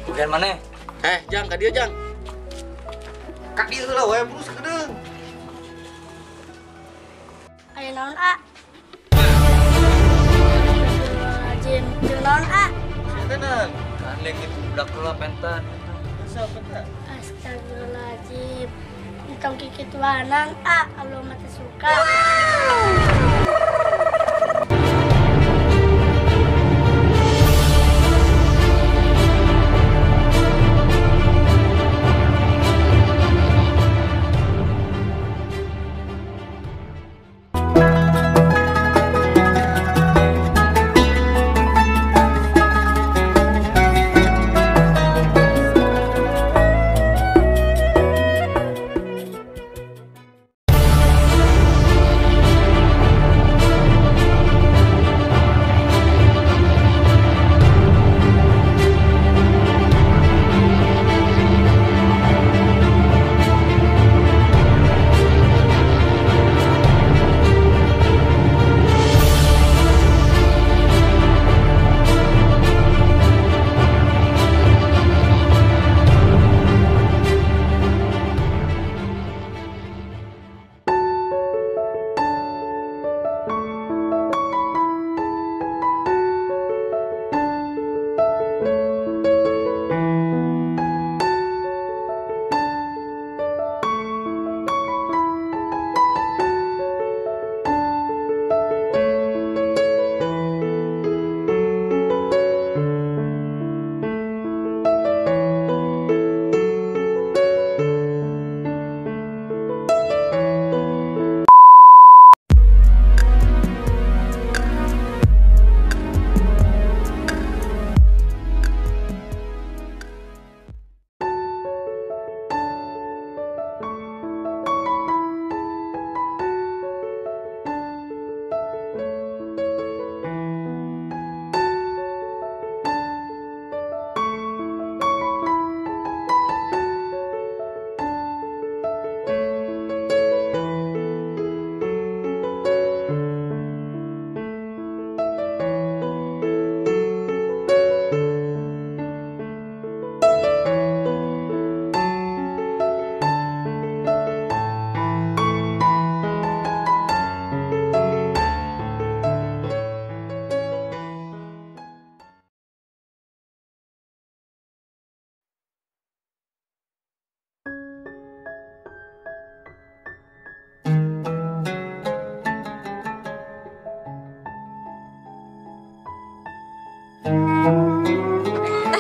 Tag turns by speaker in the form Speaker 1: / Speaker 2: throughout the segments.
Speaker 1: Bukan mana?
Speaker 2: Jang, ka dia Jang.
Speaker 1: Kak dia lah, wae buru sakedeung.
Speaker 3: Aya naon, A? Astagfirullahaladzim. Jeung naon, A?
Speaker 1: Sintenan? Kandeng itu budak heula pentan. Masa pentan?
Speaker 3: Astagfirullahaladzim. Entong kikit wanang, A. Allah mah suka.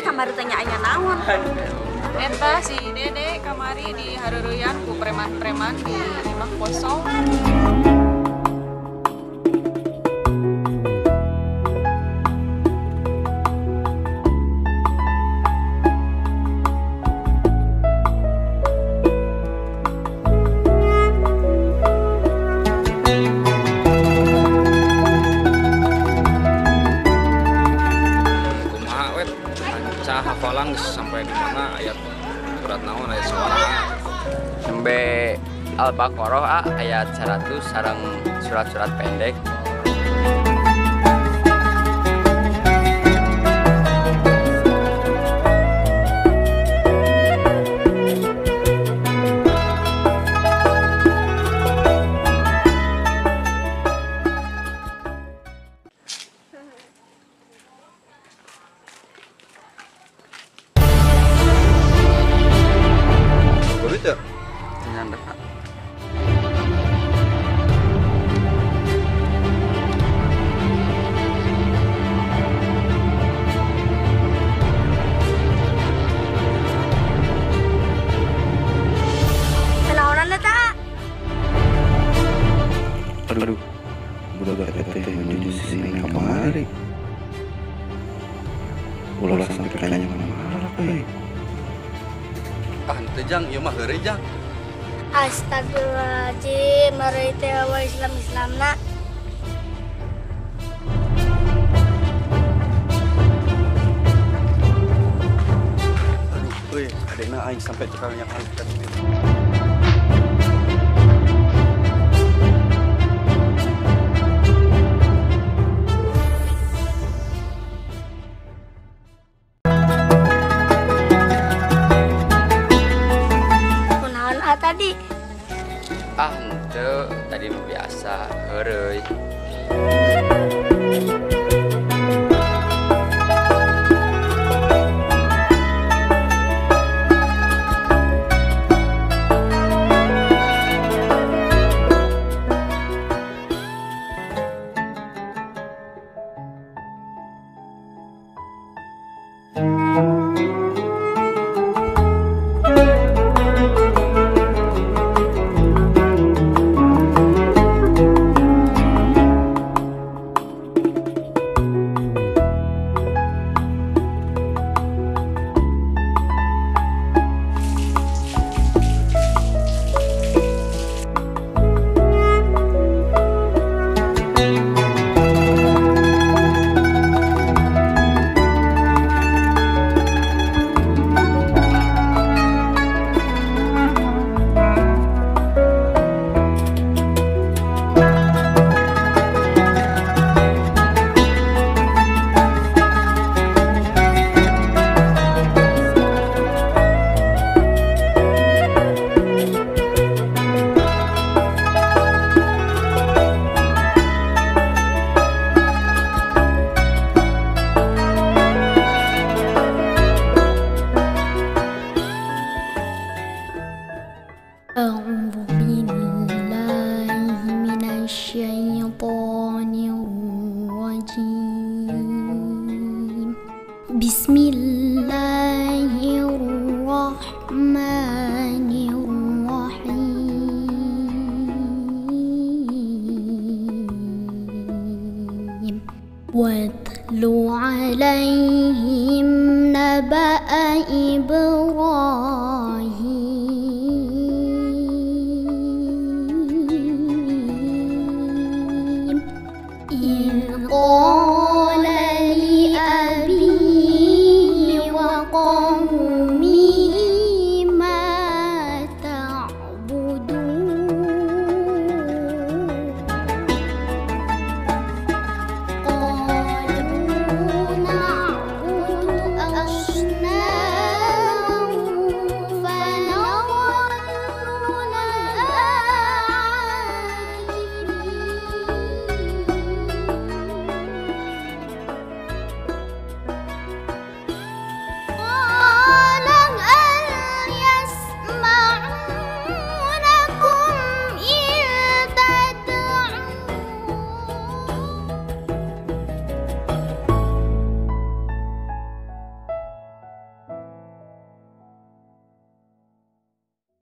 Speaker 4: Kamari tanya anya naon.
Speaker 5: Eta si Dede kamari di hareureuyaan ku preman-preman di imah kosong.
Speaker 2: Hafalan sampai di mana ayat surat naon ayat suara
Speaker 6: sampai Al-Baqarah ayat 100 sareng surat-surat pendek.
Speaker 7: Aduh, budak teteh menuju sini kamari. Ulah sampai kayaknya mana-mana euy.
Speaker 2: Henteu Jang, ieu mah heureuy Jang.
Speaker 3: Astagfirullahaladzim, mari teh Islam-Islamna.
Speaker 7: Aduh, euy, adena aing sampai tukang nyakan kita duit.
Speaker 3: kumaha tadi?
Speaker 6: Ah henteu, tadi nu biasa heureuy.
Speaker 8: أعوذ بالله من الشيطان الرجيم بسم الله الرحمن الرحيم واتل عليهم نبأ إبراهيم